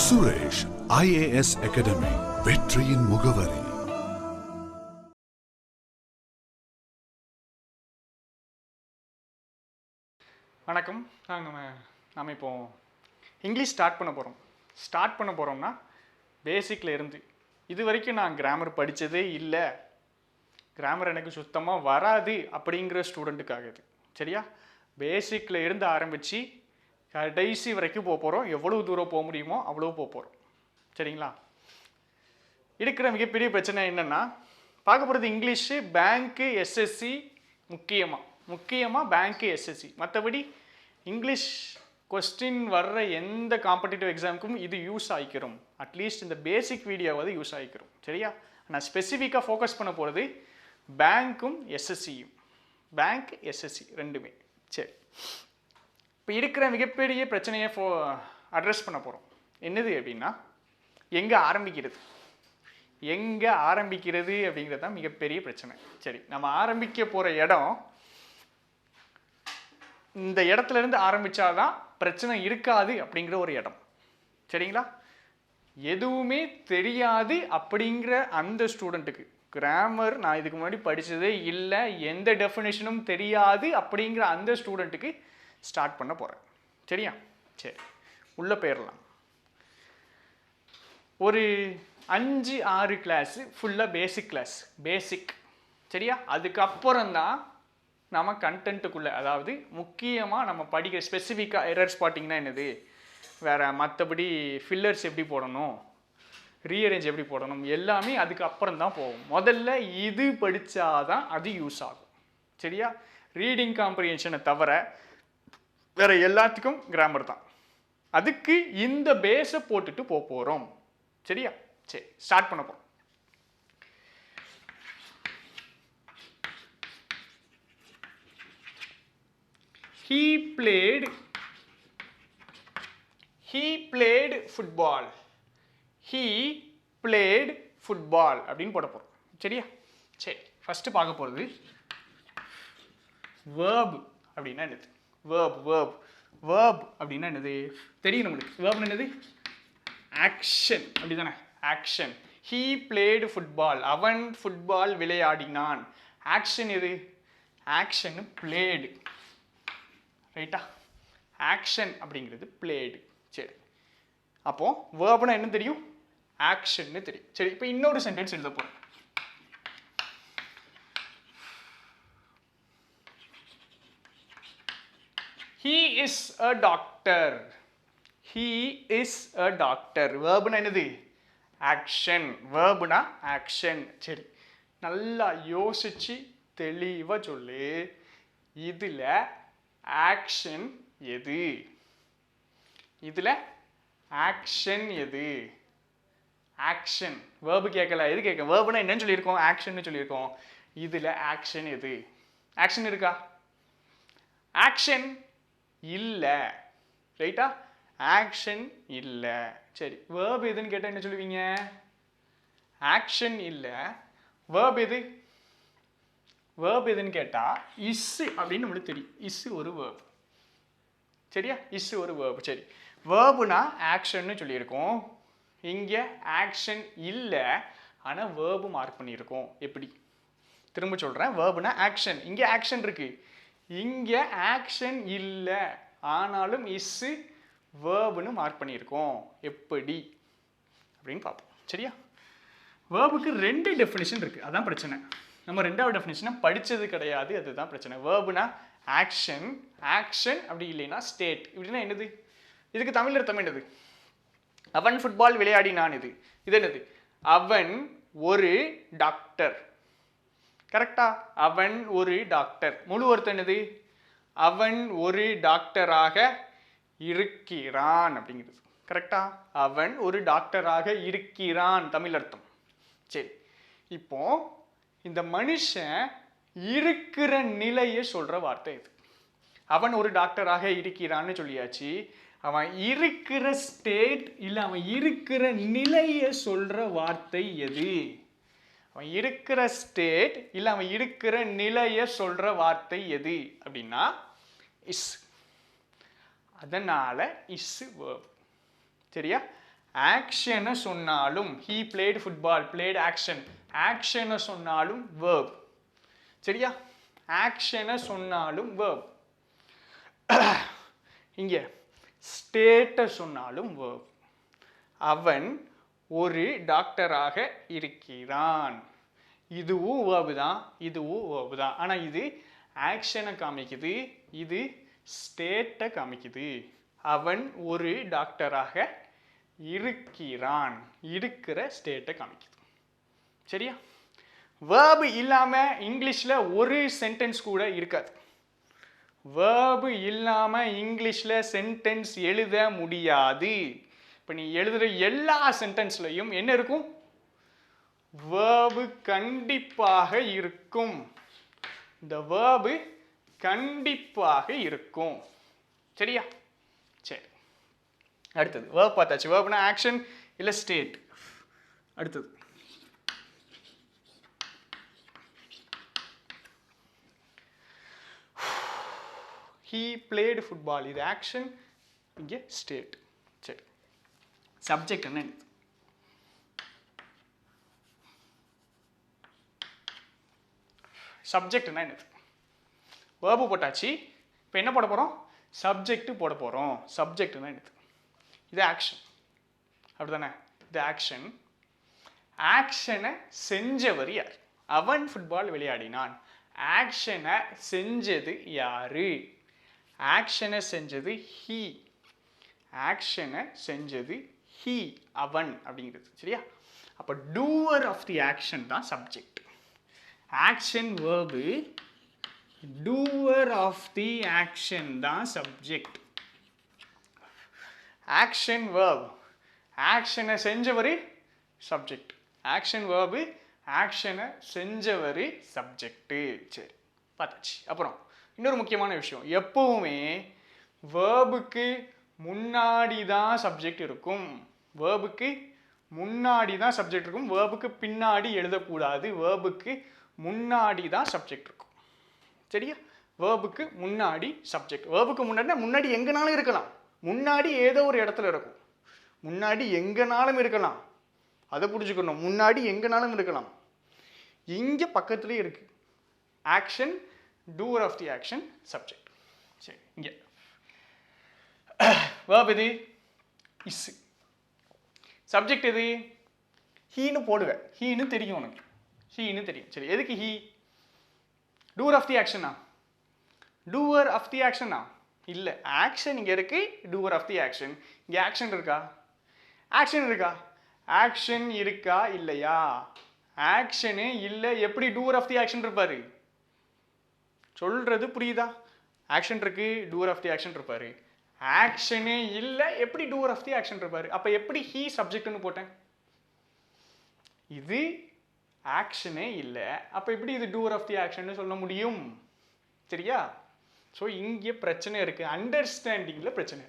Suresh IAS academy, வெற்றியின் முகவரி. வணக்கம். நம்ம இப்போ இங்கிலீஷ் ஸ்டார்ட் பண்ண போகிறோம்னா பேசிக்கில் இருந்து. இது வரைக்கும் நான் கிராமர் படித்ததே இல்லை, கிராமர் எனக்கு சுத்தமாக வராது அப்படிங்கிற ஸ்டூடெண்ட்டுக்காக இது. சரியா? பேசிக்கில் இருந்து ஆரம்பித்து கடைசி வரைக்கும் போக போகிறோம். எவ்வளோ தூரம் போக முடியுமோ அவ்வளோ போக போகிறோம். சரிங்களா? இருக்கிற மிகப்பெரிய பிரச்சனை என்னென்னா, பார்க்க போகிறது இங்கிலீஷு, பேங்க்கு, எஸ்எஸ்சி, முக்கியமாக பேங்க்கு, எஸ்எஸ்சி. மற்றபடி இங்கிலீஷ் கொஸ்டின் வர்ற எந்த காம்படிட்டிவ் எக்ஸாமுக்கும் இது யூஸ் ஆகிக்கிறோம். அட்லீஸ்ட் இந்த பேசிக் வீடியோவாவது யூஸ் ஆகிக்கிறோம். சரியா? நான் ஸ்பெசிஃபிக்காக ஃபோக்கஸ் பண்ண போகிறது பேங்க்கும் எஸ்எஸ்சியும். பேங்க், எஸ்எஸ்சி ரெண்டுமே. சரி, இப்போ இருக்கிற மிகப்பெரிய பிரச்சனையை அட்ரஸ் பண்ண போகிறோம். என்னது அப்படின்னா, எங்கே ஆரம்பிக்கிறது அப்படிங்கிறது தான் மிகப்பெரிய பிரச்சனை. சரி, நம்ம ஆரம்பிக்க போகிற இடம், இந்த இடத்துல இருந்து ஆரம்பித்தாதான் பிரச்சனை இருக்காது அப்படிங்கிற ஒரு இடம். சரிங்களா? எதுவுமே தெரியாது அப்படிங்கிற அந்த ஸ்டூடெண்ட்டுக்கு, கிராமர் நான் இதுக்கு முன்னாடி படித்ததே இல்லை, எந்த டெஃபினேஷனும் தெரியாது அப்படிங்கிற அந்த ஸ்டூடெண்ட்டுக்கு ஸ்டார்ட் பண்ண போகிறேன். சரியா? சரி, உள்ளே போயிடலாம். ஒரு 5-6 கிளாஸு ஃபுல்லாக பேசிக். சரியா? அதுக்கப்புறம் தான் நம்ம கண்டென்ட்டுக்குள்ளே, அதாவது முக்கியமாக நம்ம படிக்கிற ஸ்பெசிஃபிக்காக எரர் ஸ்பாட்டிங்னா என்னது, வேறு மற்றபடி ஃபில்லர்ஸ் எப்படி போடணும், ரீஅரேஞ்ச் எப்படி போடணும், எல்லாமே அதுக்கப்புறம் தான் போகும். முதல்ல இது படித்தாதான் அது யூஸ் ஆகும். சரியா? ரீடிங் காம்ப்ரிஹென்ஷனை தவிர வேறு எல்லாத்துக்கும் கிராமர் தான். அதுக்கு இந்த பேஸை போட்டுட்டு போகிறோம். சரியா? சரி, ஸ்டார்ட் பண்ண போகிறோம். He played football அப்படின்னு போட போகிறோம். சரியா? சரி, ஃபஸ்ட்டு பார்க்க போகிறது verb அப்படின்னா என்னது. verb அப்படின்னா என்னது தெரியும் நம்மளுக்கு. verb என்னது? ஆக்ஷன். அப்படி தானே? ஆக்ஷன். He played football, அவன் ஃபுட்பால் விளையாடினான். ஆக்ஷன் எது? Action blade. ரைட்டா? ஆக்ஷன் அப்படிங்கிறது பிளேடு. சரி, அப்போ வேர்ப்னா என்ன தெரியும்? ஆக்ஷன்னு தெரியும். சரி, இப்போ இன்னொரு சென்டென்ஸ் எழுத போகிறேன். He is a doctor. வேர்ப்னா என்னது? ஆக்ஷன். வேர்ப்னா ஆக்ஷன். சரி, நல்லா யோசிச்சு தெளிவாக சொல்லு. இதில் ஆக்ஷன் எது? ஆக்ஷன். வேர்பு கேட்கல, எது கேட்க? வேர்புனா என்னன்னு சொல்லியிருக்கோம்? ஆக்ஷன் சொல்லியிருக்கோம். இதில் ஆக்ஷன் எது? ஆக்ஷன் இருக்கா? ஆக்ஷன் இல்லை. ரைட்டா? ஆக்ஷன் இல்லை. சரி, வேர்பு எதுன்னு கேட்டால் என்ன சொல்லுவீங்க? ஆக்ஷன் இல்லை. வேர்பு எது? வேர்ப் எதுன்னு கேட்டால் இஸ்ஸு அப்படின்னு நம்மளுக்கு தெரியும். இஸ்ஸு ஒரு வேர்ப். சரியா? இஸ்ஸு ஒரு வேர்ப். சரி, வேர்புனா ஆக்ஷன்னு சொல்லியிருக்கோம். இங்கே ஆக்ஷன் இல்லை, ஆனால் வேர்பு மார்க் பண்ணியிருக்கோம். எப்படி? திரும்ப சொல்கிறேன். வேர்புனா ஆக்ஷன், இங்கே ஆக்ஷன் இருக்குது. இங்கே ஆக்ஷன் இல்லை, ஆனாலும் இஸ்ஸு வேர்புன்னு மார்க் பண்ணியிருக்கோம். எப்படி அப்படின்னு பார்ப்போம். சரியா? வேர்புக்கு 2 டெஃபினிஷன் இருக்குது. அதான் பிரச்சனை. நம்ம 2வது டெஃபினிஷனை படித்தது கிடையாது, அதுதான் பிரச்சனை. வேர்புனா ஆக்ஷன் அப்படி இல்லைன்னா ஸ்டேட். இப்படின்னா என்னது? இதுக்கு தமிழ் அர்த்தம் என்னது? அவன் ஃபுட்பால் விளையாடினான். இது என்னது? அவன் ஒரு டாக்டர். கரெக்டா? அவன் ஒரு டாக்டர். முழு அர்த்தம் என்னது? அவன் ஒரு டாக்டராக இருக்கிறான் அப்படிங்கிறது. கரெக்டா? அவன் ஒரு டாக்டராக இருக்கிறான் தமிழ் அர்த்தம். சரி, இப்போ இந்த மனுஷன் இருக்கிற நிலையை சொல்ற வார்த்தை இது. அவன் ஒரு டாக்டராக இருக்கிறான்னு சொல்லியாச்சு. அவன் இருக்கிற ஸ்டேட் இல்லை அவன் இருக்கிற நிலையை சொல்ற வார்த்தை எது? அவன் இருக்கிற ஸ்டேட் இல்லை அவன் இருக்கிற நிலையை சொல்ற வார்த்தை எது அப்படின்னா இஸ். அதனால இஸ் வேர்ப். சரியா? ஆக்ஷனை சொன்னாலும் he played football played action ஆக்ஷனை சொன்னாலும் verb சரியா ஆக்ஷனை சொன்னாலும் verb இங்க ஸ்டேட்டை சொன்னாலும் verb அவன் ஒரு டாக்டராக இருக்கிறான் இதுவும் verb தான் இதுவும் verb தான் ஆனா இது ஆக்ஷனை காமிக்குது இது ஸ்டேட்டை காமிக்குது அவன் ஒரு டாக்டராக இருக்கிறான் இருக்கிற ஸ்டேட்டை காமிக்குது சரியா verb இல்லாம இங்கிலீஷ்ல ஒரு சென்டென்ஸ் கூட இருக்காது verb இல்லாம இங்கிலீஷ்ல சென்டென்ஸ் எழுத முடியாது இப்போ நீ எழுதுற எல்லா சென்டென்ஸ்லையும் என்ன இருக்கும் verb கண்டிப்பாக இருக்கும் இந்த verb கண்டிப்பாக இருக்கும் சரியா சரி அடுத்தது verb பார்த்தாச்சு verbனா ஆக்ஷன் இல்ல ஸ்டேட் அடுத்தது he played football இது ஆக்ஷன் இங்க ஸ்டேட் சரி சப்ஜெக்ட் என்ன சப்ஜெக்ட் என்ன verb போட்டாச்சு இப்போ என்ன போட போறோம் சப்ஜெக்ட் போட போறோம் சப்ஜெக்ட்னா என்னது இது ஆக்ஷன் அப்படிதானே இது ஆக்ஷன் ஆக்ஷனை செஞ்சவர் யார் அவன் ஃபுட்பால் விளையாடினான் ஆக்ஷனை செஞ்சது யாரு ஆக்ஷனை செஞ்சது he ஆக்ஷனை செஞ்சது he அவன் அப்படிங்கிறது சரியா அப்ப doer of the action தான் subject action verb doer of the action தான் சப்ஜெக்ட் ஆக்ஷன் verb ஆக்ஷனை செஞ்சவர் சப்ஜெக்ட் ஆக்ஷன் verb ஆக்ஷனை செஞ்சவர் சப்ஜெக்ட் சரி பார்த்தாச்சு அப்புறம் இன்னொரு முக்கியமான விஷயம் எப்பவுமே verb-க்கு முன்னாடி தான் சப்ஜெக்ட் இருக்கும் verb-க்கு முன்னாடி தான் சப்ஜெக்ட் இருக்கும் verb-க்கு பின்னாடி எழுதக்கூடாது verb-க்கு முன்னாடி தான் சப்ஜெக்ட் இருக்கும் சரியா verb-க்கு முன்னாடி சப்ஜெக்ட் verb-க்கு முன்னாடி எங்கனாலும் இருக்கலாம் முன்னாடி ஏதோ ஒரு இடத்துல இருக்கும் முன்னாடி எங்கனாலும் இருக்கலாம் அதை புரிஞ்சுக்கணும் முன்னாடி எங்கனாலும் இருக்கலாம் இங்க பக்கத்துலயே இருக்கு action doer of the action subject சரி இங்க verb எது is subject எது he னு போடுங்க he னு தெரியும் உனக்கு he னு தெரியும் சரி எதுக்கு he doer of the action doer of the action இல்ல ஆக்ஷன் இங்க இருக்கு doer of the action இங்க ஆக்ஷன் இருக்கா ஆக்ஷன் இருக்கா இல்லையா ஆக்ஷனே இல்ல எப்படி doer of the action இருப்பாரு சொல்றது புரியுதா ஆக்ஷன் இருக்கு doer of the action இருப்பாரு ஆக்ஷனே இல்ல எப்படி doer of the action இருப்பாரு அப்ப எப்படி he சப்ஜெக்ட்னு போட்டேன் இது ஆக்ஷனே இல்ல அப்ப எப்படி இது doer of the action சொல்ல முடியும் சரியா சோ இங்க பிரச்சனை இருக்கு அண்டர்ஸ்டாண்டிங்ல பிரச்சனை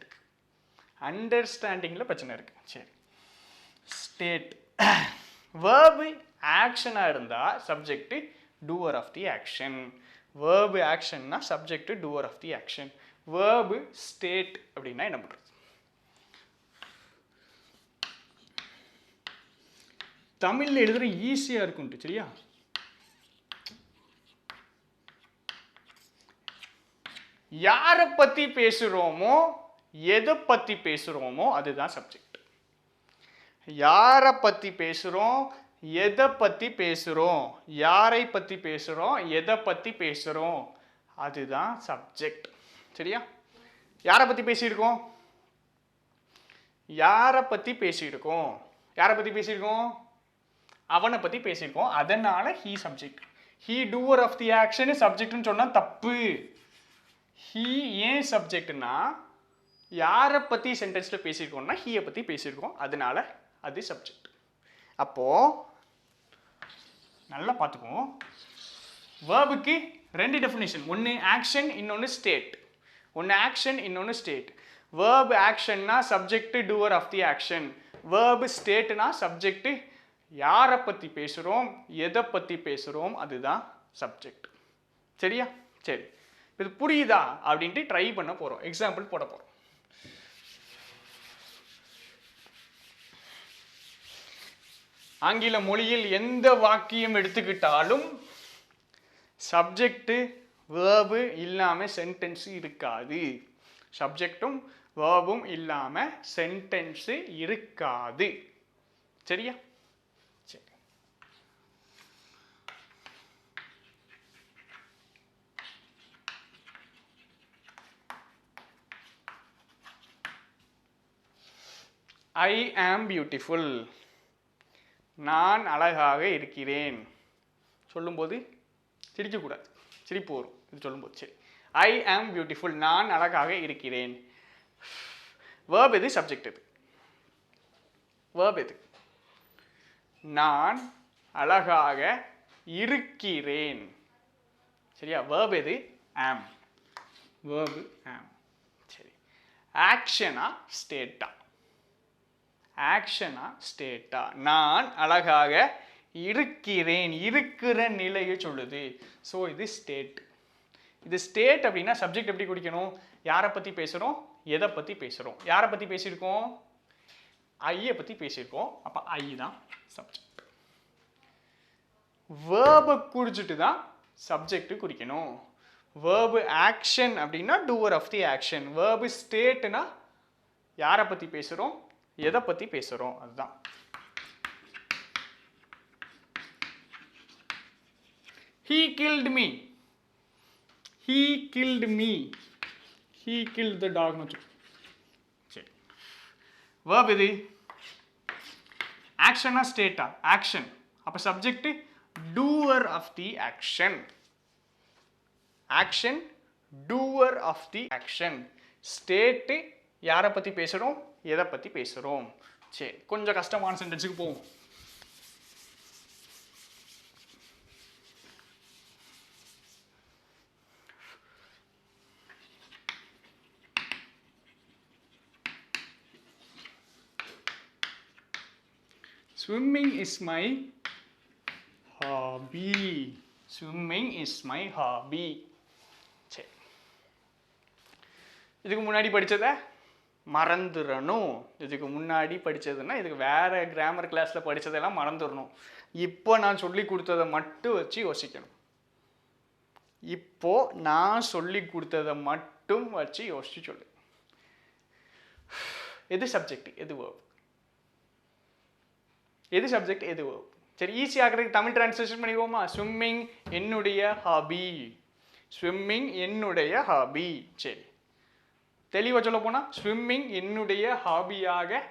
இருக்கு சரி ஸ்டேட் verb ஆக்ஷனா இருந்தா subject doer of the action verb ஆக்ஷன்னா subject doer of the action verb state அப்படின்னா என்ன பண்றது தமிழ்ல எழுதுற ஈஸியா இருக்கும் சரியா யாரை பத்தி பேசுறோமோ எதை பத்தி பேசுறோமோ அதுதான் சப்ஜெக்ட் யாரை பத்தி பேசுறோம் எதை பத்தி பேசுறோம் யாரை பத்தி பேசுறோம் எதை பத்தி பேசுறோம் அதுதான் சப்ஜெக்ட் சரியா யாரை பத்தி பேசியிருக்கோம் அவனை பத்தி பேசியிருக்கோம் அதனால he subject he doer of the action சப்ஜெக்ட்னு சொன்னா தப்பு he ஏன் சப்ஜெக்ட்னா யாரை பத்தி சென்டென்ஸ்ல பேசியிருக்கோம்னா he பத்தி பேசியிருக்கோம் அதனால அது சப்ஜெக்ட் அப்போ நல்லா பார்த்துக்கோ verb-க்கு ரெண்டு டெஃபினிஷன் ஒன்னு ஆக்ஷன் இன்னொன்னு ஸ்டேட் verb ஆக்ஷன்னா subject doer of the action verb ஸ்டேட்னா சப்ஜெக்ட் யாரை பத்தி பேசுறோம் எதை பத்தி பேசுறோம் அதுதான் சப்ஜெக்ட் சரியா சரி இது புரியுதா அப்படின்ட்டு ட்ரை பண்ண போறோம் எக்ஸாம்பிள் போட போறோம் ஆங்கில மொழியில் எந்த வாக்கியம் எடுத்துக்கிட்டாலும் சப்ஜெக்ட் வேர்பு இல்லாமல் சென்டென்ஸ் இருக்காது. சப்ஜெக்டும் வேர்பும் இல்லாமல் சென்டென்ஸ் இருக்காது. சரியா? சரி. ஐ ஆம் பியூட்டிஃபுல். நான் அழகாக இருக்கிறேன். சொல்லும்போது சிரிக்கக்கூடாது, சிரிப்பு வரும் இது சொல்லும்போது. சரி, ஐ ஆம் பியூட்டிஃபுல், நான் அழகாக இருக்கிறேன். வேர்ப் எது, சப்ஜெக்ட் எது? வேர்ப் எது? நான் அழகாக இருக்கிறேன். சரியா? வேர்ப் எது? ஆம். வேர்பு ஆம். சரி, ஆக்ஷனா ஸ்டேட்டா? ஆக்ஷனா ஸ்டேட்டா? நான் அழகாக இருக்கிறேன், இருக்கிற நிலையை சொல்லுது. ஸோ இது ஸ்டேட். இது ஸ்டேட் அப்படின்னா சப்ஜெக்ட் எப்படி குறிக்கணும்? யாரை பற்றி பேசுகிறோம், எதை பற்றி பேசுகிறோம்? யாரை பற்றி பேசியிருக்கோம்? ஐயை பற்றி பேசியிருக்கோம். அப்போ ஐ தான் சப்ஜெக்ட். வேர்பை குறிச்சிட்டு தான் சப்ஜெக்ட் குறிக்கணும். வேர்பு ஆக்ஷன் அப்படின்னா doer of the action. Verb ஸ்டேட்னா யாரை பற்றி பேசுகிறோம், எதை பற்றி பேசுகிறோம், அதுதான். He killed me. He killed me. He killed the dog. சரி, verb எது? ஆக்ஷனா ஸ்டேட்டா? ஆக்ஷன். அப்போ subject doer of the action. Action doer of the action. State யாரை பற்றி பேசுகிறோம், எதை பற்றி பேசுகிறோம். சரி, கொஞ்சம் கஷ்டமான சென்டென்ஸுக்கு போவோம். Swimming is my hobby. Swimming is my hobby. சரி, இதுக்கு முன்னாடி படித்ததை மறந்துடணும். இதுக்கு முன்னாடி படித்ததுன்னா இதுக்கு வேறு கிராமர் கிளாஸில் படித்ததெல்லாம் மறந்துடணும். இப்போ நான் சொல்லி கொடுத்ததை மட்டும் வச்சு யோசிக்கணும். இப்போ நான் சொல்லி கொடுத்ததை மட்டும் வச்சு யோசிச்சு சொல்லு. எது சப்ஜெக்ட், எது வேர்ப்? எது சப்ஜெக்ட், எது வேர்ப்? சரி, ஈஸியாகிறதுக்கு தமிழ் டிரான்ஸ்லேஷன் பண்ணிடுவோமா? ஸ்விம்மிங் என்னுடைய ஹாபி. ஸ்விம்மிங் என்னுடைய ஹாபி. சரி, தெளிவாக சொல்ல போனால் ஸ்விம்மிங் என்னுடைய ஹாபியாக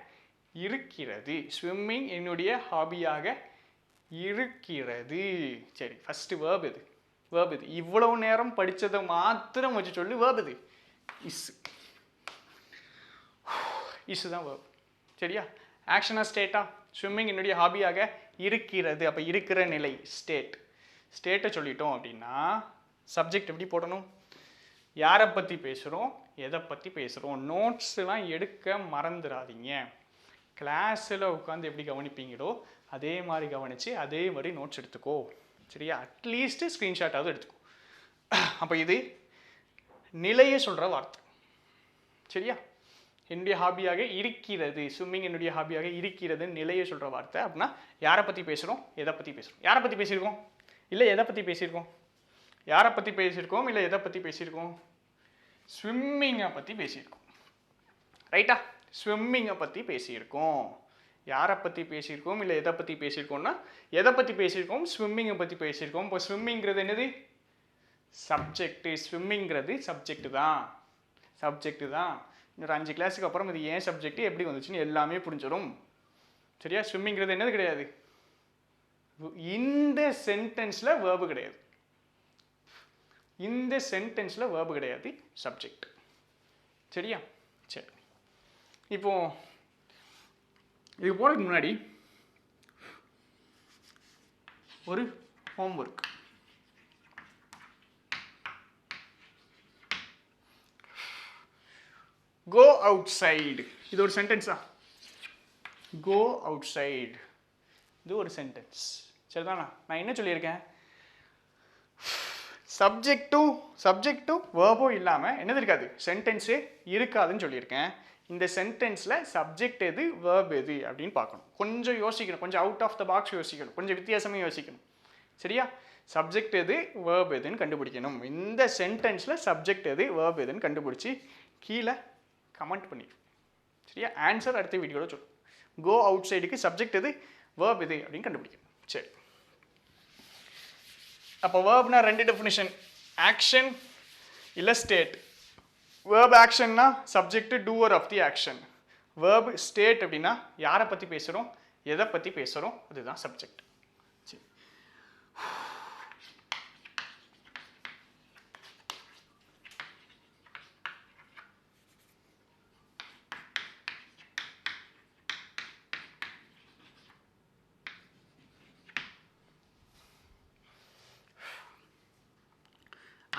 இருக்கிறது. ஸ்விம்மிங் என்னுடைய ஹாபியாக இருக்கிறது. சரி, ஃபஸ்ட்டு வேர்ப் எது? வேர்ப் எது? இவ்வளவு நேரம் படித்ததை மாத்திரம் வச்சு சொல்லு. வேர்ப் எது? இஸ். இஸ் தான் வேர்ப். சரியா? ஆக்ஷனா ஸ்டேட்டா? ஸ்விம்மிங் என்னுடைய ஹாபியாக இருக்கிறது. அப்போ இருக்கிற நிலை ஸ்டேட். ஸ்டேட்டை சொல்லிட்டோம் அப்படின்னா சப்ஜெக்ட் எப்படி போடணும்? யாரை பற்றி பேசுகிறோம், எதை பற்றி பேசுகிறோம். நோட்ஸ்லாம் எடுக்க மறந்துடாதீங்க. கிளாஸில் உட்காந்து எப்படி கவனிப்பீங்களோ அதே மாதிரி கவனித்து அதே மாதிரி நோட்ஸ் எடுத்துக்கோ. சரியா? அட்லீஸ்ட்டு ஸ்க்ரீன்ஷாட்டாவது எடுத்துக்கோ. அப்போ இது நிலையை சொல்கிற வார்த்தை. சரியா? என்னுடைய ஹாபியாக இருக்கிறது. ஸ்விம்மிங் என்னுடைய ஹாபியாக இருக்கிறது நிலையை சொல்கிற வார்த்தை. அப்படின்னா யாரை பற்றி பேசுகிறோம், எதை பற்றி பேசுகிறோம். யாரை பற்றி பேசியிருக்கோம், இல்லை எதை பற்றி பேசியிருக்கோம்? யாரை பற்றி பேசியிருக்கோம், இல்லை எதை பற்றி பேசியிருக்கோம்? ஸ்விம்மிங்கை பற்றி பேசியிருக்கோம். ரைட்டா? ஸ்விம்மிங்கை பற்றி பேசியிருக்கோம். யாரை பற்றி பேசியிருக்கோம், இல்லை எதை பற்றி பேசியிருக்கோம்னா எதை பற்றி பேசியிருக்கோம், ஸ்விம்மிங்கை பற்றி பேசியிருக்கோம். இப்போ ஸ்விம்மிங்கிறது என்னது? சப்ஜெக்ட். ஸ்விம்மிங்கிறது சப்ஜெக்ட் தான். சப்ஜெக்ட் தான். இன்னொரு 5 கிளாஸுக்கு அப்புறம் இது ஏன் சப்ஜெக்ட் எப்படி வந்துச்சுன்னு எல்லாமே புரிஞ்சிடும். சரியா? ஸ்விம்மிங்கிறது என்னது கிடையாது, இந்த சென்டென்ஸில் வேர்பு கிடையாது. இந்த சென்டென்ஸில் வேர்பு கிடையாது, சப்ஜெக்ட். சரியா? சரி, இப்போ இது போகிறதுக்கு முன்னாடி ஒரு ஹோம்ஒர்க். Go out side. இது ஒரு சென்டென்ஸா? கோ அவுட் சைடு இது ஒரு சென்டென்ஸ். சரிதானா? நான் என்ன சொல்லியிருக்கேன்? சப்ஜெக்டும் வேர்பும் இல்லாமல் என்னது இருக்காது, சென்டென்ஸே இருக்காதுன்னு சொல்லியிருக்கேன். இந்த சென்டென்ஸில் சப்ஜெக்ட் எது வேர்ப் எது அப்படின்னு பார்க்கணும். கொஞ்சம் யோசிக்கணும், கொஞ்சம் அவுட் ஆஃப் த பாக்ஸ் யோசிக்கணும், கொஞ்சம் வித்தியாசமே யோசிக்கணும். சரியா? சப்ஜெக்ட் எது வேர்ப் எதுன்னு கண்டுபிடிக்கணும். இந்த சென்டென்ஸில் சப்ஜெக்ட் எது வேர்ப் எதுன்னு கண்டுபிடிச்சி கீழே கமெண்ட் பண்ணிடு. சரியா? ஆன்சர் அடுத்த வீடியோவில் சொல்லும். கோ அவுட் சைடுக்கு சப்ஜெக்ட் எது வேர்ப் எது அப்படின்னு கண்டுபிடிக்கணும். சரி, அப்போ வேர்ப்னா ரெண்டு டெஃபினிஷன், ஆக்ஷன் இல்லை ஸ்டேட். வேர்ப் ஆக்ஷன்னா subject doer of the action. Verb state அப்படின்னா யாரை பற்றி பேசுகிறோம், எதை பற்றி பேசுகிறோம், அதுதான் சப்ஜெக்ட். சரி,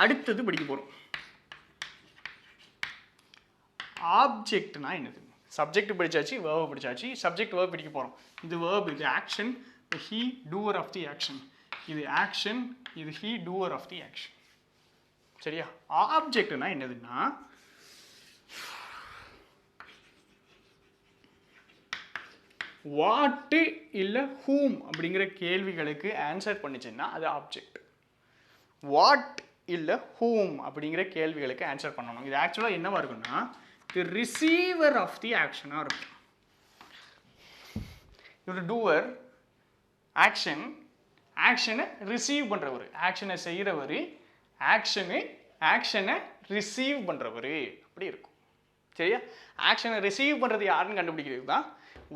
அடுத்தது படிக்க போகிறோம். ஆப்ஜெக்ட்னா என்னது? சப்ஜெக்ட் படிச்சாச்சு, வேர்ப் படிச்சாச்சு, சப்ஜெக்ட் வேர்ப் படிக்க போகிறோம். இது வேர்ப், இது action, he doer of the action. இது ஆக்ஷன், இது he doer of the action. சரியா? ஆப்ஜெக்ட்னா என்னதுன்னா வாட் இல்லை ஹூம் அப்படிங்கிற கேள்விகளுக்கு ஆன்சர் பண்ணிச்சுன்னா அது ஆப்ஜெக்ட். வாட் இல்லை ஹூம் அப்படிங்கிற கேள்விகளுக்கு ஆன்சர் பண்ணணும். இது ஆக்சுவலாக என்னவா இருக்குன்னா தி ரிசீவர் ஆஃப் தி ஆக்ஷனாக இருக்கும். ஒரு டூவர், ஆக்ஷன், ஆக்ஷனை ரிசீவ் பண்ணுறவர், ஆக்ஷனை செய்கிறவர், ஆக்ஷனை ரிசீவ் பண்ணுறவர், அப்படி இருக்கும். சரியா? ஆக்ஷனை ரிசீவ் பண்ணுறது யாருன்னு கண்டுபிடிக்கிறது தான்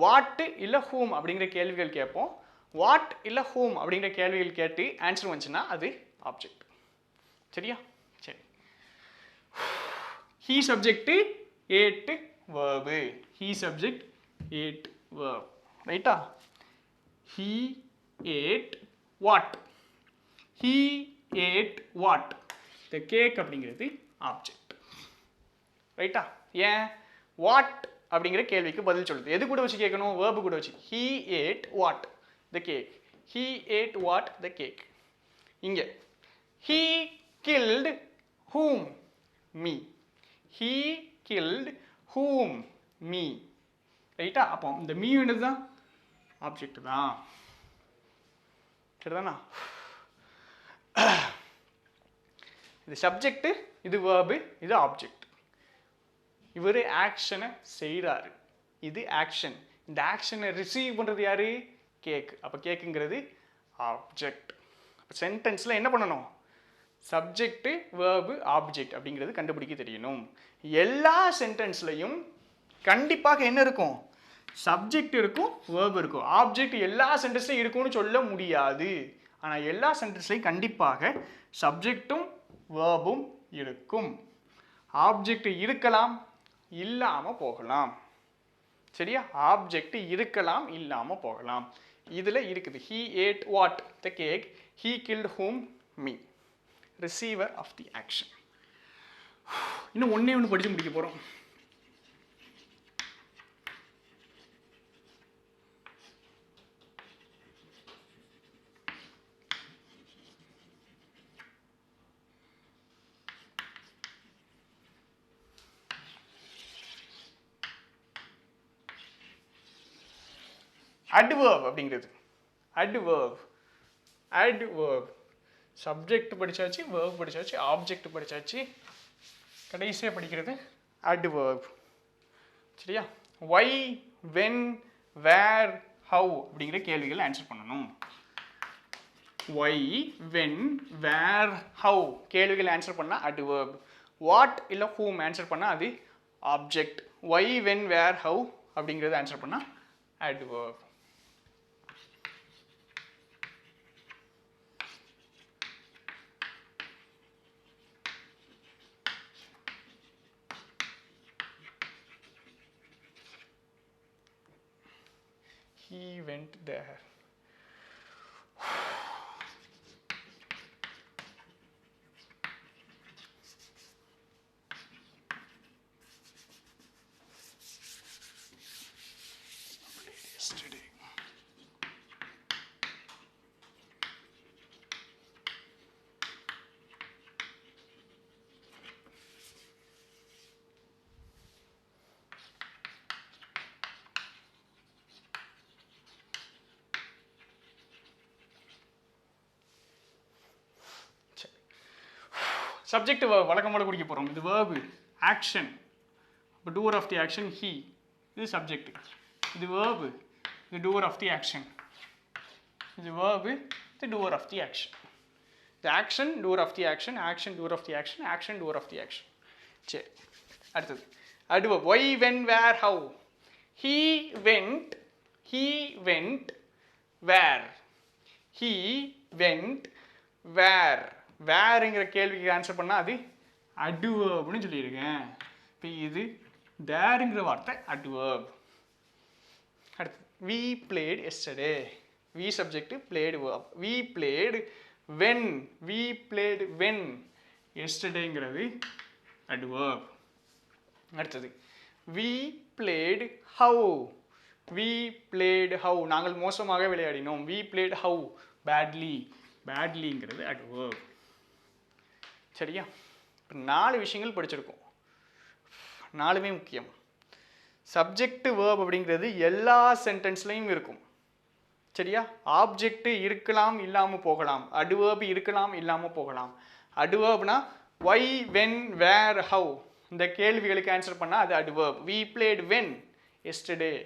வாட் இல்லை ஹூம் அப்படிங்கிற கேள்விகள் கேட்போம். வாட் இல்லை ஹூம் அப்படிங்கிற கேள்விகள் கேட்டு ஆன்சர் வந்துச்சுன்னா அது ஆப்ஜெக்ட். சரியா? சரி, he subject, ate verb. He subject, ate verb. ரைட்டா? He ate what, he ate what, the cake அப்படிங்கிறது ஆப்ஜெக்ட். ரைட்டா? ஏன் வாட் அப்படிங்கிற கேள்விக்கு பதில் சொல்லுது. எது கூட வச்சு கேட்கணும்? வேர்பு கூட வச்சு. He ate what, the cake. He ate what, the cake. இங்கே he killed whom, me. He killed whom, me. ரைட்டா? அப்போ இந்த மீ தான் ஆப்ஜெக்ட் தான். சரிதானா? இது சப்ஜெக்ட், இது வேர்பு, இது ஆப்ஜெக்ட். இவர் ஆக்ஷனை செய்கிறாரு, இது ஆக்ஷன். இந்த ஆக்ஷனை ரிசீவ் பண்ணுறது யாரு? கேக். அப்போ கேக்குங்கிறது ஆப்ஜெக்ட். அப்போ சென்டென்ஸில் என்ன பண்ணணும்? சப்ஜெக்ட், வேர்பு, ஆப்ஜெக்ட் அப்படிங்கிறது கண்டுபிடிக்க தெரியணும். எல்லா சென்டென்ஸ்லையும் கண்டிப்பாக என்ன இருக்கும்? சப்ஜெக்ட் இருக்கும், வேர்பு இருக்கும். ஆப்ஜெக்ட் எல்லா சென்டென்ஸ்லையும் இருக்கும்னு சொல்ல முடியாது. ஆனால் எல்லா சென்டென்ஸ்லையும் கண்டிப்பாக சப்ஜெக்டும் வேர்பும் இருக்கும். ஆப்ஜெக்ட் இருக்கலாம், இல்லாமல் போகலாம். சரியா? ஆப்ஜெக்ட் இருக்கலாம், இல்லாமல் போகலாம். இதில் இருக்குது. He ate what, the cake. He killed whom, me. receiver of the action. இன்னும் ஒண்ணே ஒன்று படிச்சு முடிக்க போறோம். adverb அப்படிங்கிறது. adverb சப்ஜெக்ட் படிச்சாச்சு, வேர்ப் படிச்சாச்சு, ஆப்ஜெக்ட் படிச்சாச்சு. கடைசியாக படிக்கிறது adverb. சரியா? why, when, where, how அப்படிங்கிற கேள்விகள் ஆன்சர் பண்ணணும். why, when, where, how கேள்விகள் ஆன்சர் பண்ணா adverb. what இல்லை whom ஆன்சர் பண்ணா அது object. why, when, where, how அப்படிங்கிறது ஆன்சர் பண்ணா adverb. He went there. Yesterday. Subject verb வழக்கம் போல குடிக்க போகிறோம். இது வேர்பு ஆக்ஷன். இப்போ doer of the action he, இது சப்ஜெக்ட். இது வேர்பு, இது டூவர் ஆஃப் தி ஆக்ஷன். இது வேர்பு, இது டூவர் ஆஃப் தி ஆக்ஷன். இது action doer of the action, action doer of the action, action doer of the action. சரி, அடுத்தது adverb. Why, when, where, how. He went, where. He went, where. வேறுங்கிற கேள்விக்கு answer பண்ணால் அது adverbனு சொல்லியிருக்கேன். இப்போ இது தேருங்கிற வார்த்தை adverb. அடுத்து we played yesterday. we subject, played verb. we played when yesterdayங்கிறது adverb. அடுத்தது we played how. நாங்கள் மோசமாக விளையாடினோம். we played how badlyங்கிறது adverb. சரியா? இப்போ 4 விஷயங்கள் படிச்சிருக்கோம். 4மே முக்கியம். சப்ஜெக்ட் வேர்ப் அப்படிங்கிறது எல்லா சென்டென்ஸ்லையும் இருக்கும். சரியா? ஆப்ஜெக்ட் இருக்கலாம் இல்லாமல் போகலாம், அட்வர்ப் இருக்கலாம் இல்லாமல் போகலாம். அட்வர்ப்னா ஒய், வென், வேர், ஹவு இந்த கேள்விகளுக்கு ஆன்சர் பண்ணால் அது adverb. we played when yesterday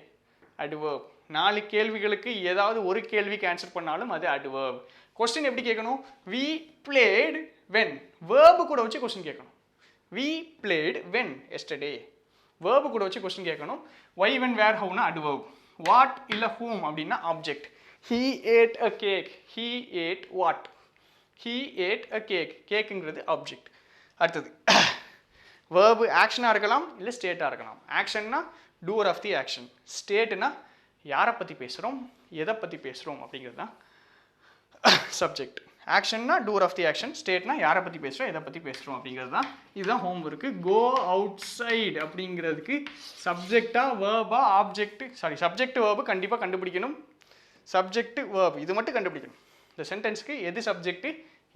adverb. 4 கேள்விகளுக்கு ஏதாவது ஒரு கேள்விக்கு ஆன்சர் பண்ணாலும் அது adverb. கொஸ்டின் எப்படி கேட்கணும்? we played when, verb கூட வச்சு கொஸ்டின் கேட்கணும். we played when yesterday, verb கூட வச்சு கொஸ்டின் கேட்கணும். why, when, where, howனா adverb. what இல்லை whom அப்படின்னா object. he ate a cake, he ate what, he ate a cake, கேக்குங்கிறது ஆப்ஜெக்ட். அடுத்தது verb ஆக்ஷனாக இருக்கலாம் இல்லை ஸ்டேட்டாக இருக்கலாம். ஆக்ஷன்னா டூவர் ஆஃப் தி ஆக்ஷன், ஸ்டேட்னா யாரை பற்றி பேசுகிறோம், எதை பற்றி பேசுகிறோம் அப்படிங்கிறது தான் சப்ஜெக்ட். ஆக்ஷன்னா டூவர் ஆஃப் தி ஆக்ஷன், ஸ்டேட்னா யாரை பற்றி பேசுகிறோம், எதை பற்றி பேசுகிறோம் அப்படிங்கிறது தான். இதுதான் homework. Go outside அப்படிங்கிறதுக்கு சப்ஜெக்டாக வேர்பா ஆப்ஜெக்ட், சப்ஜெக்ட் வேர்பு கண்டிப்பாக கண்டுபிடிக்கணும். சப்ஜெக்ட் வேர்ப் இது மட்டும் கண்டுபிடிக்கணும். இந்த சென்டென்ஸ்க்கு எது சப்ஜெக்ட்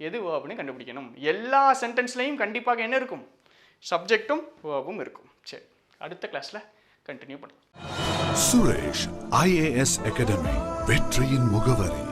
எது வேர்ப்னு கண்டுபிடிக்கணும். எல்லா சென்டென்ஸ்லையும் கண்டிப்பாக என்ன இருக்கும்? சப்ஜெக்டும் வேர்பும் இருக்கும். சரி, அடுத்த கிளாஸில் கண்டினியூ பண்ணலாம். சுரேஷ் IAS அகாடமி, வெற்றியின் முகவரி.